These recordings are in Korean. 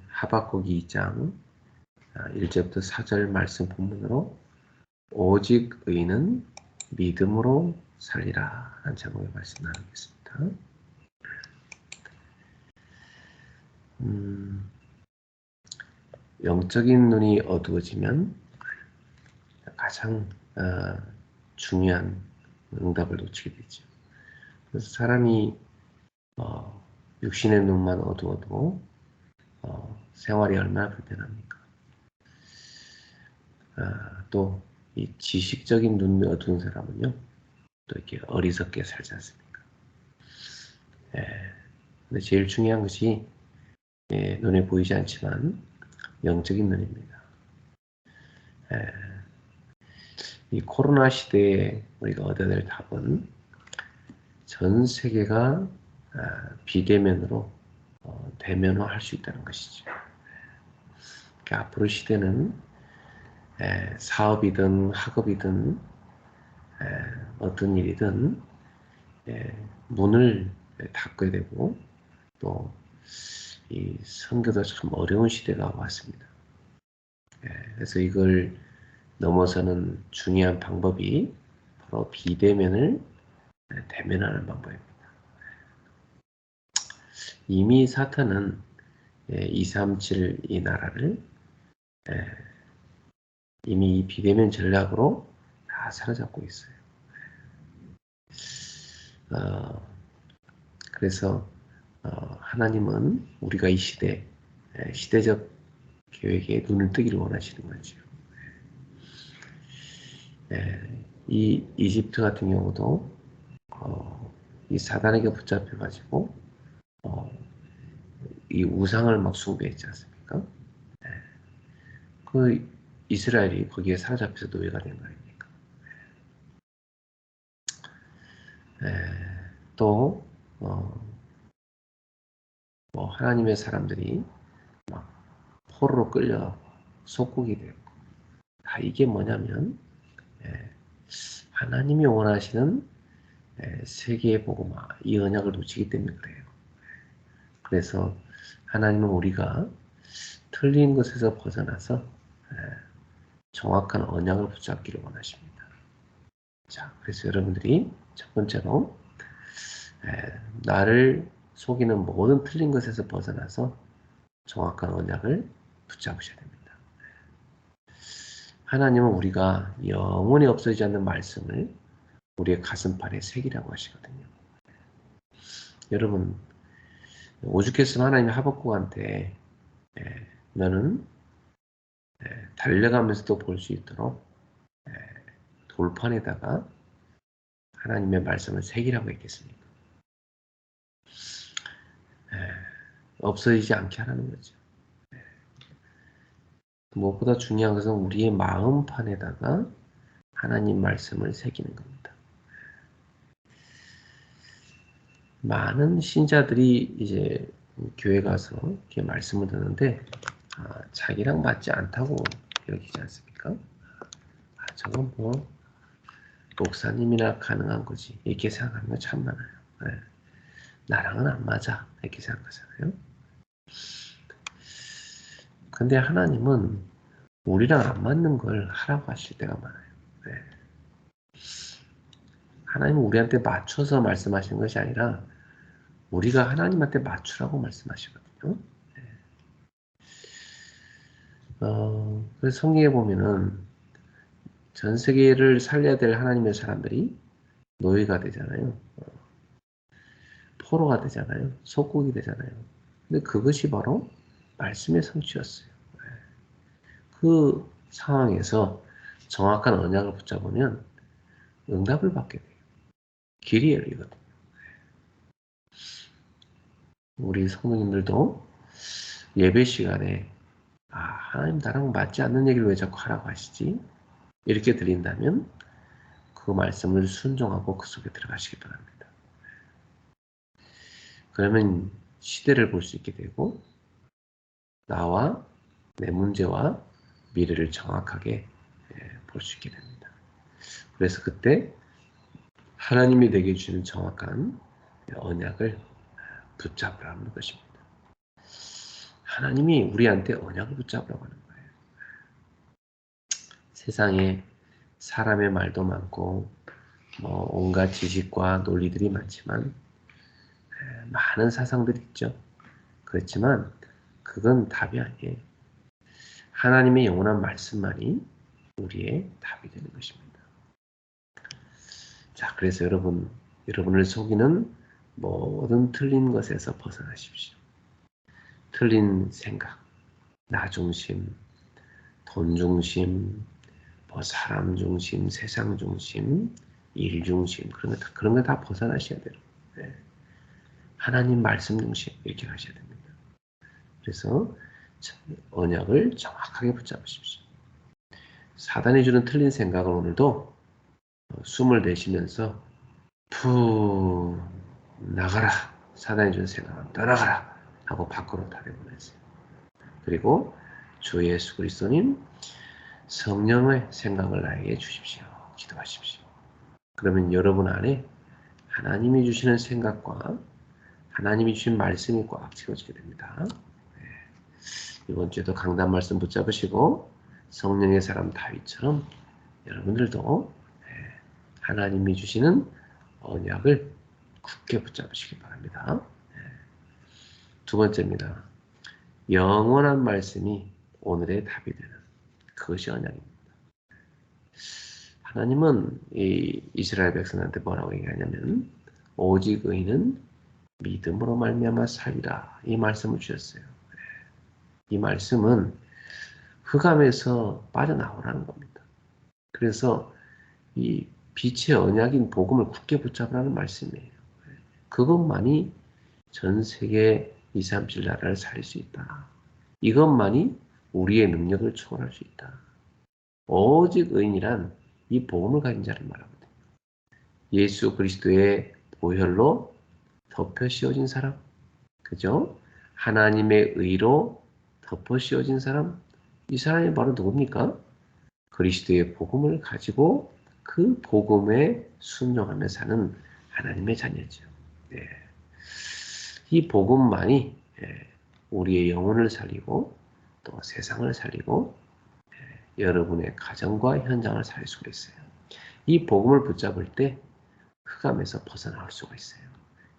하박국 2장 1절부터 4절 말씀 본문으로 오직 의인은 믿음으로 살리라 하는 제목의 말씀 나누겠습니다. 영적인 눈이 어두워지면 가장 중요한 응답을 놓치게 되죠. 그래서 사람이 육신의 눈만 어두워도 생활이 얼마나 불편합니까? 또 이 지식적인 눈이 어두운 사람은요, 또 이렇게 어리석게 살지 않습니까? 근데 제일 중요한 것이 눈에 보이지 않지만 영적인 눈입니다. 이 코로나 시대에 우리가 얻어야 될 답은 전 세계가 비대면으로 대면화할 수 있다는 것이죠. 그러니까 앞으로 시대는 사업이든 학업이든 어떤 일이든 문을 닫게 되고 또 이 선교도 참 어려운 시대가 왔습니다. 그래서 이걸 넘어서는 중요한 방법이 바로 비대면을 대면하는 방법입니다. 이미 사탄은 237 이 나라를 이미 이 비대면 전략으로 다 사로잡고 있어요. 그래서 하나님은 우리가 이 시대적 계획에 눈을 뜨기를 원하시는 거죠. 이 이집트 같은 경우도 이 사단에게 붙잡혀가지고 이 우상을 막 숭배했지 않습니까? 그 이스라엘이 거기에 사로잡혀서 노예가 된 거 아닙니까? 또 하나님의 사람들이 막 포로로 끌려 속국이 되고 다 이게 뭐냐면 하나님이 원하시는 세계의 복음화 이 언약을 놓치기 때문에 그래요. 그래서 하나님은 우리가 틀린 것에서 벗어나서 정확한 언약을 붙잡기를 원하십니다. 자, 그래서 여러분들이 첫 번째로 나를 속이는 모든 틀린 것에서 벗어나서 정확한 언약을 붙잡으셔야 됩니다. 하나님은 우리가 영원히 없어지지 않는 말씀을 우리의 가슴판에 새기라고 하시거든요. 여러분, 오죽했으면 하나님이 하박국한테 너는 달려가면서도 볼 수 있도록 돌판에다가 하나님의 말씀을 새기라고 했겠습니까? 없어지지 않게 하라는 거죠. 무엇보다 중요한 것은 우리의 마음판에다가 하나님 말씀을 새기는 겁니다. 많은 신자들이 이제 교회 가서 이렇게 말씀을 듣는데 자기랑 맞지 않다고 여기지 않습니까? 저건 뭐 목사님이나 가능한 거지 이렇게 생각하는 거 참 많아요. 나랑은 안 맞아 이렇게 생각하잖아요. 근데 하나님은 우리랑 안 맞는 걸 하라고 하실 때가 많아요. 하나님은 우리한테 맞춰서 말씀하시는 것이 아니라 우리가 하나님한테 맞추라고 말씀하시거든요. 그래서 성경에 보면은 전 세계를 살려야 될 하나님의 사람들이 노예가 되잖아요. 포로가 되잖아요. 속국이 되잖아요. 근데 그것이 바로 말씀의 성취였어요. 그 상황에서 정확한 언약을 붙잡으면 응답을 받게 돼요. 길이 열리거든요. 우리 성도님들도 예배 시간에 하나님 나랑 맞지 않는 얘기를 왜 자꾸 하라고 하시지? 이렇게 들린다면 그 말씀을 순종하고 그 속에 들어가시기 바랍니다. 그러면 시대를 볼 수 있게 되고 나와 내 문제와 미래를 정확하게 볼 수 있게 됩니다. 그래서 그때 하나님이 내게 주시는 정확한 언약을 붙잡으라는 것입니다. 하나님이 우리한테 언약을 붙잡으라고 하는 거예요. 세상에 사람의 말도 많고 온갖 지식과 논리들이 많지만 많은 사상들이 있죠. 그렇지만 그건 답이 아니에요. 하나님의 영원한 말씀만이 우리의 답이 되는 것입니다. 자, 그래서 여러분을 속이는 모든 틀린 것에서 벗어나십시오. 틀린 생각, 나 중심, 돈 중심, 사람 중심, 세상 중심, 일 중심, 그런 거 다 벗어나셔야 돼요. 네. 하나님 말씀 중심, 이렇게 가셔야 됩니다. 그래서 언약을 정확하게 붙잡으십시오. 사단이 주는 틀린 생각을 오늘도 숨을 내쉬면서 푸 나가라. 사단이 주는 생각은 떠나가라. 하고 밖으로 다 내보내세요. 그리고 주 예수 그리스도님 성령의 생각을 나에게 주십시오. 기도하십시오. 그러면 여러분 안에 하나님이 주시는 생각과 하나님이 주신 말씀이 꽉 채워지게 됩니다. 네. 이번 주에도 강단 말씀 붙잡으시고 성령의 사람 다윗처럼 여러분들도 하나님이 주시는 언약을 굳게 붙잡으시기 바랍니다. 두 번째입니다. 영원한 말씀이 오늘의 답이 되는 그것이 언약입니다. 하나님은 이 이스라엘 백성한테 뭐라고 얘기하냐면 오직 의인은 믿음으로 말미암아 살리라 이 말씀을 주셨어요. 이 말씀은 흑암에서 빠져나오라는 겁니다. 그래서 이 빛의 언약인 복음을 굳게 붙잡으라는 말씀이에요. 그것만이 전 세계 237 나라를 살릴 수 있다. 이것만이 우리의 능력을 초월할 수 있다. 오직 의인이란 이 복음을 가진 자를 말하거든요. 예수 그리스도의 보혈로 덮여 씌워진 사람, 그죠? 하나님의 의로 덮어 씌워진 사람, 이 사람이 바로 누굽니까? 그리스도의 복음을 가지고 그 복음에 순종하며 사는 하나님의 자녀죠. 네. 이 복음만이 우리의 영혼을 살리고 또 세상을 살리고 여러분의 가정과 현장을 살릴 수가 있어요. 이 복음을 붙잡을 때 흑암에서 벗어나올 수가 있어요.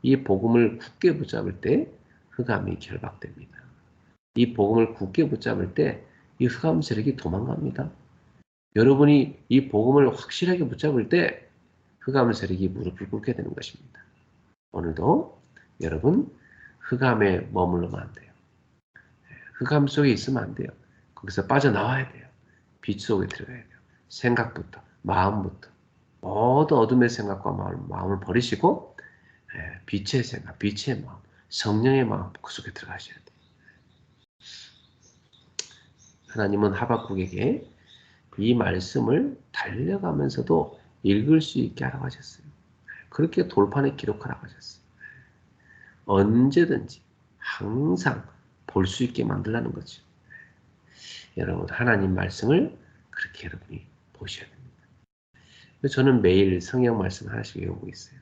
이 복음을 굳게 붙잡을 때 흑암이 결박됩니다. 이 복음을 굳게 붙잡을 때 이 흑암 세력이 도망갑니다. 여러분이 이 복음을 확실하게 붙잡을 때 흑암 세력이 무릎을 꿇게 되는 것입니다. 오늘도 여러분 흑암에 머물러면 안 돼요. 흑암 속에 있으면 안 돼요. 거기서 빠져나와야 돼요. 빛 속에 들어가야 돼요. 생각부터, 마음부터 모든 어둠의 생각과 마음을 버리시고 빛의 생각, 빛의 마음, 성령의 마음 그 속에 들어가셔야 돼요. 하나님은 하박국에게 이 말씀을 달려가면서도 읽을 수 있게 하라고 하셨어요. 그렇게 돌판에 기록하라고 하셨어요. 언제든지 항상 볼 수 있게 만들라는 거죠. 여러분 하나님 말씀을 그렇게 여러분이 보셔야 됩니다. 저는 매일 성경 말씀 하나씩 외우고 있어요.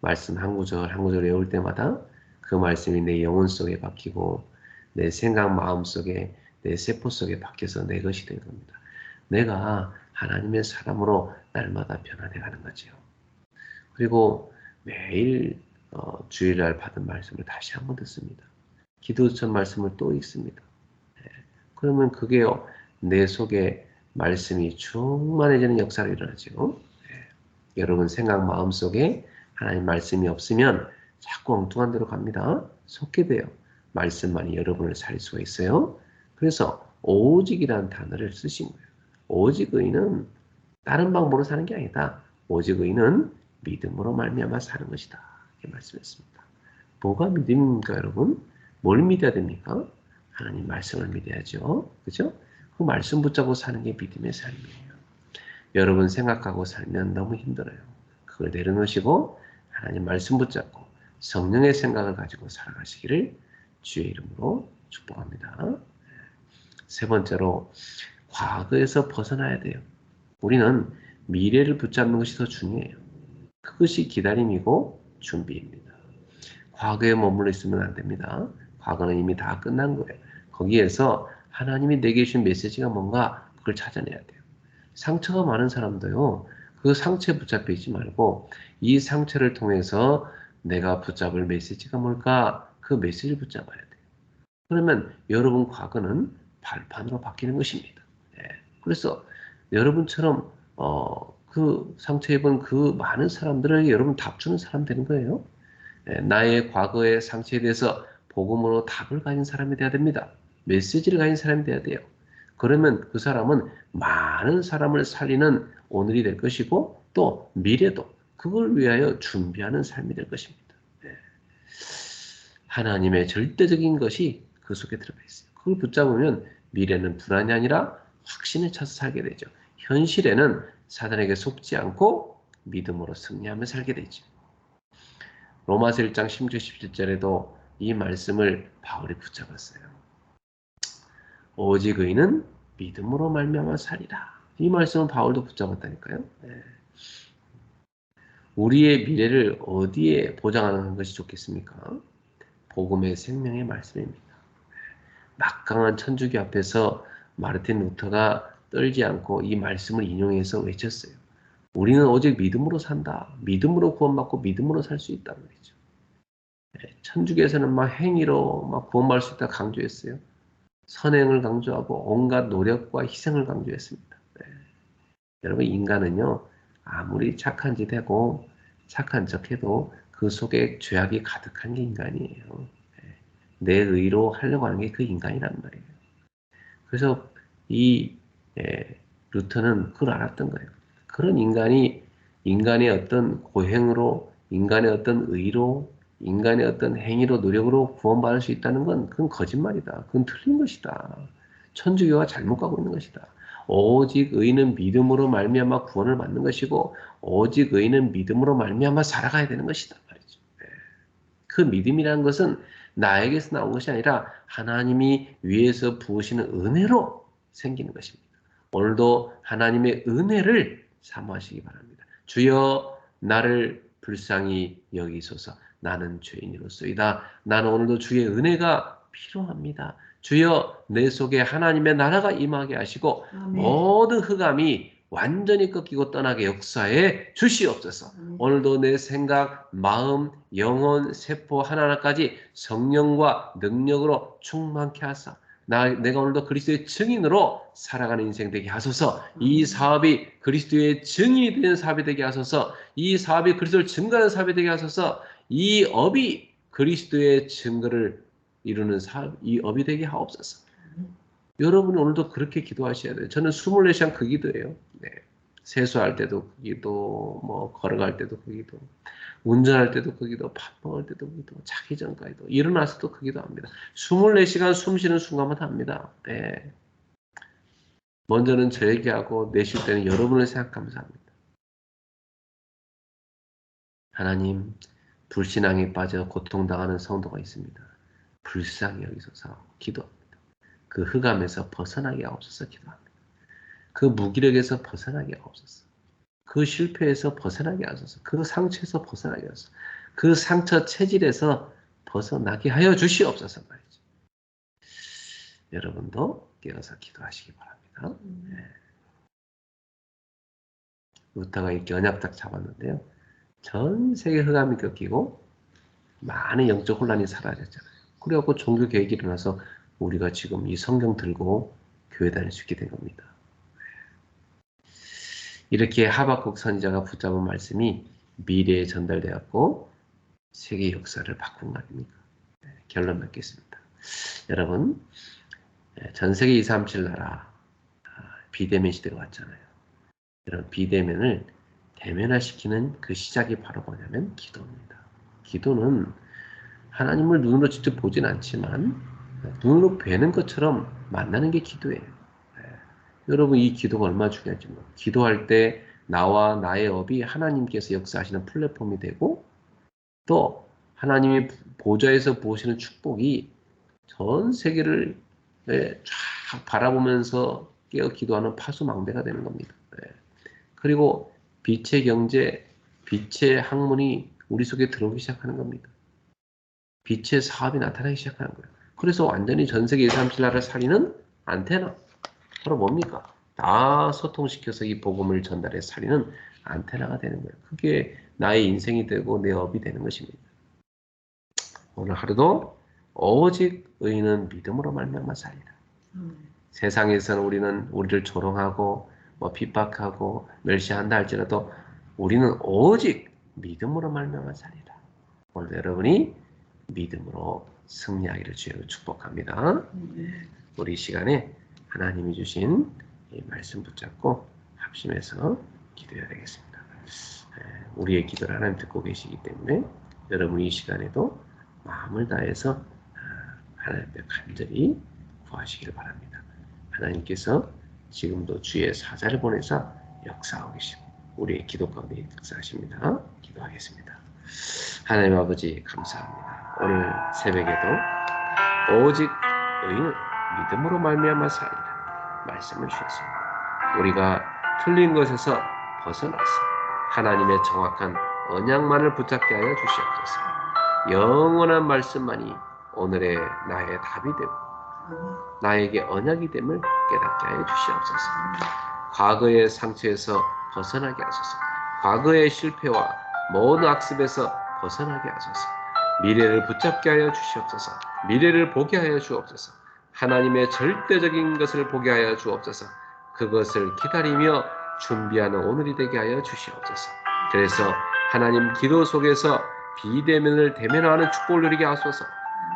말씀 한 구절 한 구절 외울 때마다 그 말씀이 내 영혼 속에 박히고 내 생각 마음 속에 내 세포 속에 박혀서 내 것이 된 겁니다. 내가 하나님의 사람으로 날마다 변화돼가는 거죠. 그리고 매일 주일날 받은 말씀을 다시 한번 듣습니다. 기도전 말씀을 또 읽습니다. 그러면 그게 내 속에 말씀이 충만해지는 역사가 일어나죠. 여러분 생각 마음 속에 하나님 말씀이 없으면 자꾸 엉뚱한 데로 갑니다. 속게 돼요. 말씀만이 여러분을 살릴 수가 있어요. 그래서 오직이라는 단어를 쓰신 거예요. 오직 의인은 다른 방법으로 사는 게 아니다. 오직 의인은 믿음으로 말미암아 사는 것이다. 이렇게 말씀했습니다. 뭐가 믿음입니까, 여러분? 뭘 믿어야 됩니까? 하나님 말씀을 믿어야죠. 그죠? 그 말씀 붙잡고 사는 게 믿음의 삶이에요. 여러분 생각하고 살면 너무 힘들어요. 그걸 내려놓으시고 하나님 말씀 붙잡고 성령의 생각을 가지고 살아가시기를 주의 이름으로 축복합니다. 세 번째로 과거에서 벗어나야 돼요. 우리는 미래를 붙잡는 것이 더 중요해요. 그것이 기다림이고 준비입니다. 과거에 머물러 있으면 안 됩니다. 과거는 이미 다 끝난 거예요. 거기에서 하나님이 내게 주신 메시지가 뭔가 그걸 찾아내야 돼요. 상처가 많은 사람도요. 그 상처에 붙잡혀 있지 말고 이 상처를 통해서 내가 붙잡을 메시지가 뭘까? 그 메시지를 붙잡아야 돼요. 그러면 여러분 과거는 발판으로 바뀌는 것입니다. 예. 그래서 여러분처럼 그 상처 입은 그 많은 사람들에게 여러분 답 주는 사람 되는 거예요. 예. 나의 과거의 상처에 대해서 복음으로 답을 가진 사람이 되어야 됩니다. 메시지를 가진 사람이 되어야 돼요. 그러면 그 사람은 많은 사람을 살리는 오늘이 될 것이고 또 미래도 그걸 위하여 준비하는 삶이 될 것입니다. 예. 하나님의 절대적인 것이 그 속에 들어가 있어요. 그걸 붙잡으면 미래는 불안이 아니라 확신을 찾아 살게 되죠. 현실에는 사단에게 속지 않고 믿음으로 승리하며 살게 되죠. 로마서 1장 16, 17절에도 이 말씀을 바울이 붙잡았어요. 오직 의인은 믿음으로 말미암아 살리라. 이 말씀은 바울도 붙잡았다니까요. 네. 우리의 미래를 어디에 보장하는 것이 좋겠습니까? 복음의 생명의 말씀입니다. 막강한 천주교 앞에서 마르틴 루터가 떨지 않고 이 말씀을 인용해서 외쳤어요. 우리는 오직 믿음으로 산다. 믿음으로 구원받고 믿음으로 살 수 있다는 거죠. 천주교에서는 막 행위로 막 구원받을 수 있다 강조했어요. 선행을 강조하고 온갖 노력과 희생을 강조했습니다. 네. 여러분 인간은요 아무리 착한 짓 하고 착한 척해도 그 속에 죄악이 가득한 게 인간이에요. 네. 내 의로 하려고 하는 게 그 인간이란 말이에요. 그래서 이 루터는 그걸 알았던 거예요. 그런 인간의 어떤 고행으로, 인간의 어떤 의로, 인간의 어떤 행위로, 노력으로 구원받을 수 있다는 건 그건 거짓말이다. 그건 틀린 것이다. 천주교가 잘못 가고 있는 것이다. 오직 의인은 믿음으로 말미암아 구원을 받는 것이고 오직 의인은 믿음으로 말미암아 살아가야 되는 것이다 말이죠. 그 믿음이라는 것은 나에게서 나온 것이 아니라 하나님이 위에서 부으시는 은혜로 생기는 것입니다. 오늘도 하나님의 은혜를 사모하시기 바랍니다. 주여 나를 불쌍히 여기소서. 나는 죄인이로소이다. 나는 오늘도 주의 은혜가 필요합니다. 주여 내 속에 하나님의 나라가 임하게 하시고 아멘. 모든 흑암이 완전히 꺾이고 떠나게 역사해 주시옵소서. 오늘도 내 생각, 마음, 영혼, 세포 하나하나까지 성령과 능력으로 충만케 하사 내가 오늘도 그리스도의 증인으로 살아가는 인생 되게 하소서. 이 사업이 그리스도의 증인이 되는 사업이 되게 하소서. 이 사업이 그리스도를 증거하는 사업이 되게 하소서. 이 업이 그리스도의 증거를 이루는 사업, 이 업이 되게 하옵소서. 여러분이 오늘도 그렇게 기도하셔야 돼요. 저는 24시간 그 기도예요. 네. 세수할 때도 그 기도, 뭐 걸어갈 때도 그 기도, 운전할 때도 그 기도, 밥 먹을 때도 그 기도, 자기 전까지도 일어나서도 그 기도합니다. 24시간 숨 쉬는 순간마다 합니다. 네. 먼저는 저 얘기하고 내쉴 때는 여러분을 생각하면서 합니다. 하나님, 불신앙에 빠져 고통당하는 성도가 있습니다. 불쌍히 여기소서 기도합니다. 그 흑암에서 벗어나게 하옵소서 기도합니다. 그 무기력에서 벗어나게 하옵소서. 그 실패에서 벗어나게 하소서. 그 상처에서 벗어나게 하소서. 그 상처 체질에서 벗어나게 하여 주시옵소서 말이죠. 여러분도 깨어서 기도하시기 바랍니다. 네. 루터가 이렇게 언약 딱 잡았는데요. 전 세계 흑암이 꺾이고 많은 영적 혼란이 사라졌잖아요. 그래갖고 종교 개혁이 일어나서 우리가 지금 이 성경 들고 교회 다닐 수 있게 된 겁니다. 이렇게 하박국 선지자가 붙잡은 말씀이 미래에 전달되었고 세계 역사를 바꾼 거 아닙니까? 네, 결론 맺겠습니다. 여러분, 전 세계 237 나라 비대면 시대가 왔잖아요. 이런 비대면을 대면화시키는 그 시작이 바로 뭐냐면 기도입니다. 기도는 하나님을 눈으로 직접 보진 않지만 눈으로 뵈는 것처럼 만나는 게 기도예요. 여러분 이 기도가 얼마나 중요한지 기도할 때 나와 나의 업이 하나님께서 역사하시는 플랫폼이 되고 또 하나님이 보좌에서 보시는 축복이 전 세계를 쫙 바라보면서 깨어 기도하는 파수망대가 되는 겁니다. 그리고 빛의 경제, 빛의 학문이 우리 속에 들어오기 시작하는 겁니다. 빛의 사업이 나타나기 시작하는 거예요. 그래서 완전히 전 세계 237 나라를 살리는 안테나. 바로 뭡니까? 다 소통시켜서 이 복음을 전달해 살리는 안테나가 되는 거예요. 그게 나의 인생이 되고 내 업이 되는 것입니다. 오늘 하루도 오직 의인은 믿음으로 말미암아 살리라. 세상에서는 우리는 우리를 조롱하고 핍박하고 멸시한다 할지라도 우리는 오직 믿음으로 말미암아 살리라. 오늘 여러분이 믿음으로 승리하기를 주여 축복합니다. 우리 이 시간에 하나님이 주신 이 말씀 붙잡고 합심해서 기도해야 되겠습니다. 우리의 기도를 하나님 듣고 계시기 때문에 여러분이 이 시간에도 마음을 다해서 하나님 앞에 간절히 구하시기를 바랍니다. 하나님께서 지금도 주의 사자를 보내사 역사하고 계시고 우리의 기도 가운데 역사하십니다. 기도하겠습니다. 하나님 아버지 감사합니다. 오늘 새벽에도 오직 의인은 믿음으로 말미암아 살리라 말씀을 주셨습니다. 우리가 틀린 것에서 벗어나서 하나님의 정확한 언약만을 붙잡게 하여 주시옵소서. 영원한 말씀만이 오늘의 나의 답이 되고 나에게 언약이 됨을 깨닫게 하여 주시옵소서. 과거의 상처에서 벗어나게 하소서. 과거의 실패와 모든 악습에서 벗어나게 하소서. 미래를 붙잡게 하여 주시옵소서. 미래를 보게 하여 주옵소서. 하나님의 절대적인 것을 보게 하여 주옵소서. 그것을 기다리며 준비하는 오늘이 되게 하여 주시옵소서. 그래서 하나님 기도 속에서 비대면을 대면하는 축복을 누리게 하소서.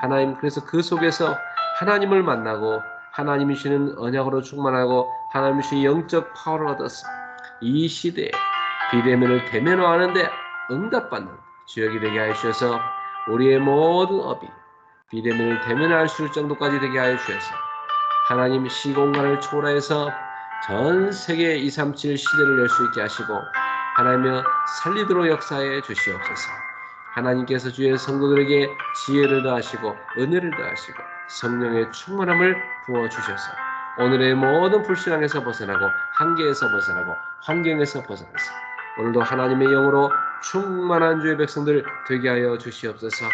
하나님 그래서 그 속에서 하나님을 만나고 하나님이 주시는 언약으로 충만하고 하나님이 주시는 영적 파워를 얻어서 이 시대에 비대면을 대면화하는데 응답받는 주역이 되게 하여 주셔서 우리의 모든 업이 비대면을 대면할 수 있을 정도까지 되게 하여 주셔서 하나님 시공간을 초월해서 전 세계 237 시대를 열 수 있게 하시고 하나님의 살리도록 역사해 주시옵소서. 하나님께서 주의 성도들에게 지혜를 더하시고 은혜를 더하시고 성령의 충만함을 부어주셔서 오늘의 모든 불신앙에서 벗어나고 한계에서 벗어나고 환경에서 벗어나서 오늘도 하나님의 영으로 충만한 주의 백성들 되게 하여 주시옵소서.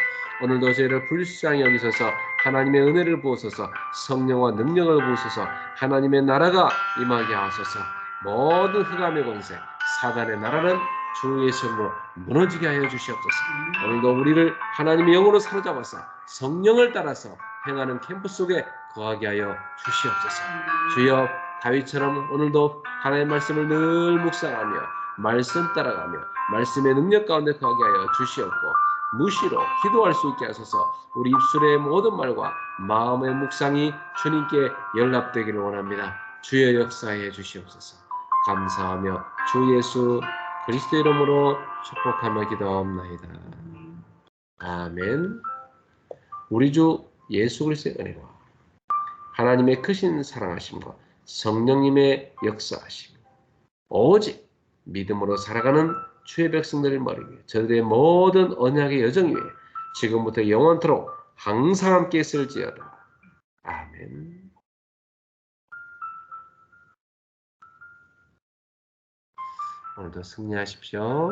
오늘도 저희를 불쌍히 여기소서. 하나님의 은혜를 부으소서. 성령과 능력을 부으소서. 하나님의 나라가 임하게 하소서. 모든 흑암의 권세 사단의 나라는 주 예수님으로 무너지게 하여 주시옵소서. 오늘도 우리를 하나님의 영으로 사로잡아서 성령을 따라서 행하는 캠프 속에 거하게 하여 주시옵소서. 주여 다윗처럼 오늘도 하나님의 말씀을 늘 묵상하며 말씀 따라가며 말씀의 능력 가운데 거하게 하여 주시옵고 무시로 기도할 수 있게 하소서. 우리 입술의 모든 말과 마음의 묵상이 주님께 연락되기를 원합니다. 주여 역사해 주시옵소서. 감사하며 주 예수 그리스도 이름으로 축복하며 기도하옵나이다. 아멘. 우리 주 예수 그리스도의 은혜와 하나님의 크신 사랑하심과 성령님의 역사하심 오직 믿음으로 살아가는 주의 백성들의 머리 위에 저들의 모든 언약의 여정 위에 지금부터 영원토록 항상 함께 있을지어다. 아멘. 오늘도 승리하십시오.